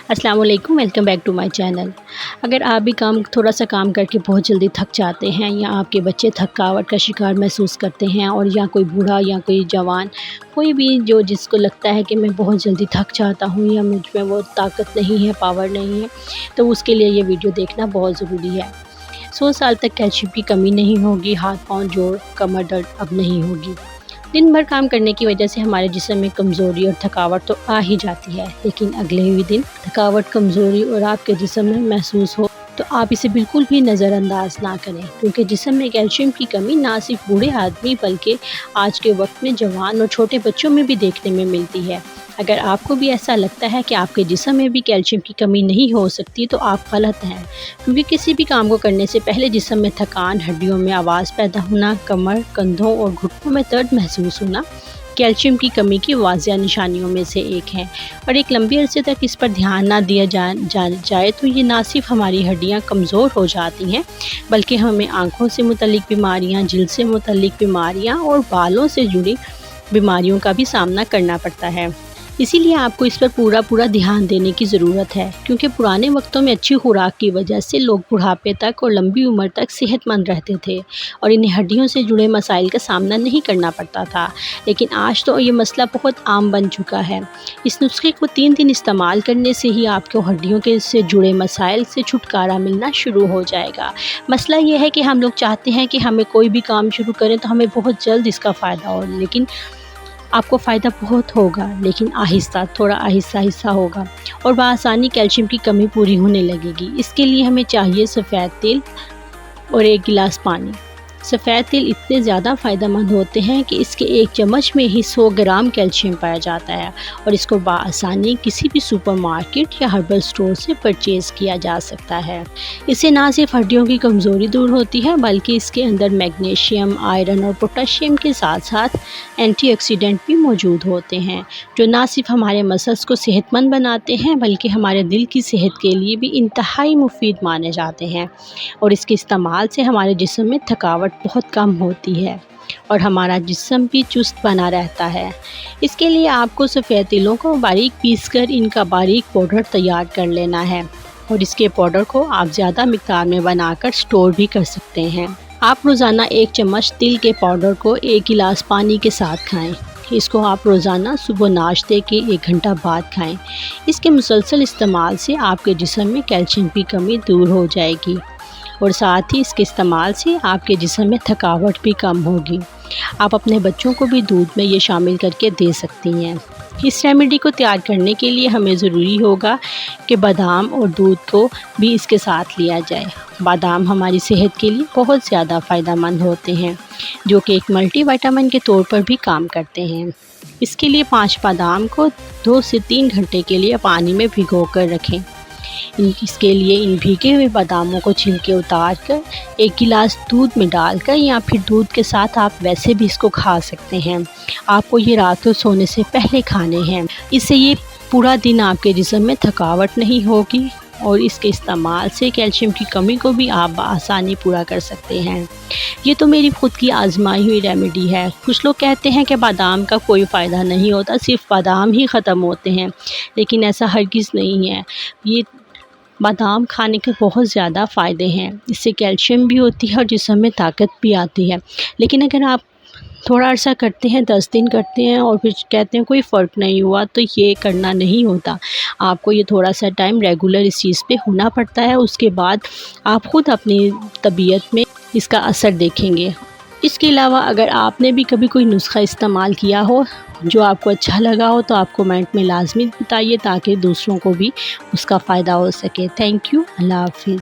अस्सलाम वालेकुम, welcome back to my channel. अगर आप भी थोड़ा सा काम करके बहुत जल्दी थक जाते हैं या आपके बच्चे थकावट का शिकार महसूस करते हैं और या कोई बूढ़ा या कोई जवान, कोई भी जो जिसको लगता है कि मैं बहुत जल्दी थक जाता हूँ या मुझ में वो ताकत नहीं है, पावर नहीं है, तो उसके लिए ये वीडियो देखना बहुत ज़रूरी है। 100 साल तक कैल्शियम की कमी नहीं होगी, हाथ पाँव जोड़ कमर दर्द अब नहीं होगी। दिन भर काम करने की वजह से हमारे जिस्म में कमज़ोरी और थकावट तो आ ही जाती है, लेकिन अगले ही दिन थकावट, कमज़ोरी और आपके जिस्म में महसूस हो तो आप इसे बिल्कुल भी नज़रअंदाज ना करें, क्योंकि जिस्म में कैल्शियम की कमी ना सिर्फ बूढ़े आदमी बल्कि आज के वक्त में जवान और छोटे बच्चों में भी देखने में मिलती है। अगर आपको भी ऐसा लगता है कि आपके जिस्म में भी कैल्शियम की कमी नहीं हो सकती तो आप गलत हैं, क्योंकि किसी भी काम को करने से पहले जिस्म में थकान, हड्डियों में आवाज़ पैदा होना, कमर, कंधों और घुटनों में दर्द महसूस होना कैल्शियम की कमी की वाज़िया निशानियों में से एक है। और एक लंबे अरसे तक इस पर ध्यान ना दिया जाए तो ये ना सिर्फ हमारी हड्डियां कमज़ोर हो जाती हैं, बल्कि हमें आँखों से मुतल्लिक बीमारियां, जिल्द से मुतल्लिक बीमारियां और बालों से जुड़ी बीमारियों का भी सामना करना पड़ता है। इसीलिए आपको इस पर पूरा ध्यान देने की ज़रूरत है, क्योंकि पुराने वक्तों में अच्छी खुराक की वजह से लोग बुढ़ापे तक और लंबी उम्र तक सेहतमंद रहते थे और इन्हें हड्डियों से जुड़े मसाइल का सामना नहीं करना पड़ता था। लेकिन आज तो ये मसला बहुत आम बन चुका है। इस नुस्खे को 3 दिन इस्तेमाल करने से ही आपको हड्डियों के से जुड़े मसाइल से छुटकारा मिलना शुरू हो जाएगा। मसला ये है कि हम लोग चाहते हैं कि हमें कोई भी काम शुरू करें तो हमें बहुत जल्द इसका फ़ायदा हो, लेकिन आपको फ़ायदा बहुत होगा, लेकिन थोड़ा आहिस्ता होगा और बआसानी कैल्शियम की कमी पूरी होने लगेगी। इसके लिए हमें चाहिए सफ़ेद तिल और 1 गिलास पानी। सफ़ेद तिल इतने ज़्यादा फ़ायदेमंद होते हैं कि इसके 1 चम्मच में ही 100 ग्राम कैल्शियम पाया जाता है और इसको बआसानी किसी भी सुपरमार्केट या हर्बल स्टोर से परचेज़ किया जा सकता है। इससे ना सिर्फ हड्डियों की कमज़ोरी दूर होती है, बल्कि इसके अंदर मैग्नीशियम, आयरन और पोटेशियम के साथ साथ एंटीऑक्सीडेंट भी मौजूद होते हैं, जो ना सिर्फ हमारे मसल्स को सेहतमंद बनाते हैं बल्कि हमारे दिल की सेहत के लिए भी इंतहाई मुफीद माने जाते हैं। और इसके इस्तेमाल से हमारे जिस्म में थकावट बहुत कम होती है और हमारा जिस्म भी चुस्त बना रहता है। इसके लिए आपको सफ़ेद तिलों को बारीक पीसकर इनका बारीक पाउडर तैयार कर लेना है और इसके पाउडर को आप ज़्यादा मिक़दार में बनाकर स्टोर भी कर सकते हैं। आप रोज़ाना 1 चम्मच तिल के पाउडर को 1 गिलास पानी के साथ खाएं। इसको आप रोज़ाना सुबह नाश्ते के 1 घंटा बाद खाएं। इसके मुसलसल इस्तेमाल से आपके जिस्म में कैल्शियम की कमी दूर हो जाएगी और साथ ही इसके इस्तेमाल से आपके जिस्म में थकावट भी कम होगी। आप अपने बच्चों को भी दूध में ये शामिल करके दे सकती हैं। इस रेमेडी को तैयार करने के लिए हमें ज़रूरी होगा कि बादाम और दूध को भी इसके साथ लिया जाए। बादाम हमारी सेहत के लिए बहुत ज़्यादा फ़ायदेमंद होते हैं, जो कि एक मल्टीविटामिन के तौर पर भी काम करते हैं। इसके लिए 5 बादाम को 2 से 3 घंटे के लिए पानी में भिगो कर रखें। इसके लिए इन भीगे हुए बादामों को छिलके उतार कर 1 गिलास दूध में डालकर या फिर दूध के साथ आप वैसे भी इसको खा सकते हैं। आपको ये रात को सोने से पहले खाने हैं। इससे ये पूरा दिन आपके जिस्म में थकावट नहीं होगी और इसके इस्तेमाल से कैल्शियम की कमी को भी आप आसानी पूरा कर सकते हैं। ये तो मेरी खुद की आजमाई हुई रेमेडी है। कुछ लोग कहते हैं कि बादाम का कोई फ़ायदा नहीं होता, सिर्फ बादाम ही ख़त्म होते हैं, लेकिन ऐसा हरगिज़ नहीं है। ये बादाम खाने के बहुत ज़्यादा फ़ायदे हैं। इससे कैल्शियम भी होती है और जिस्म में ताकत भी आती है। लेकिन अगर आप थोड़ा अर्सा करते हैं, 10 दिन करते हैं और फिर कहते हैं कोई फ़र्क नहीं हुआ, तो ये करना नहीं होता। आपको ये थोड़ा सा टाइम रेगुलर इस चीज़ पे होना पड़ता है। उसके बाद आप ख़ुद अपनी तबीयत में इसका असर देखेंगे। इसके अलावा अगर आपने भी कभी कोई नुस्खा इस्तेमाल किया हो जो आपको अच्छा लगा हो तो आप कमेंट में लाजमी बताइए, ताकि दूसरों को भी उसका फ़ायदा हो सके। Thank you. अल्लाह हाफ़िज़।